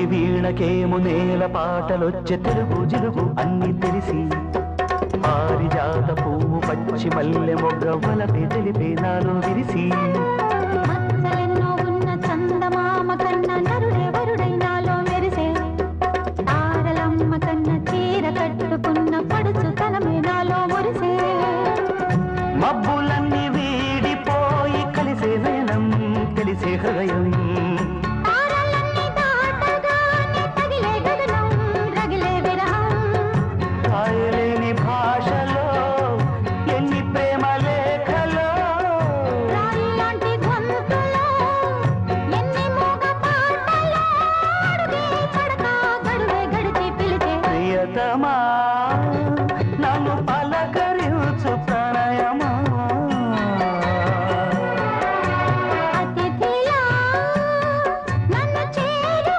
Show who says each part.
Speaker 1: ఈ వీణకేము నేల పాటలొచ్చే తెలుగు జిలుగు అన్ని తెలిసి పారిజాత పువ్వు పచ్చి మల్లె మొగ్గ వలపే తెలిపే నాలో విరిసి
Speaker 2: మచ్చలెన్నో ఉన్న చందమామ కన్న నరుడే వరుడై నాలో మెరిసే తారలమ్మ కన్న చీర కట్టుకున్న పడుచు తనమే నాలో మురిసే
Speaker 1: మబ్బులన్నీ వీడిపోయి కలిసే నయనం తెలిసే హృదయం ప్రియతమా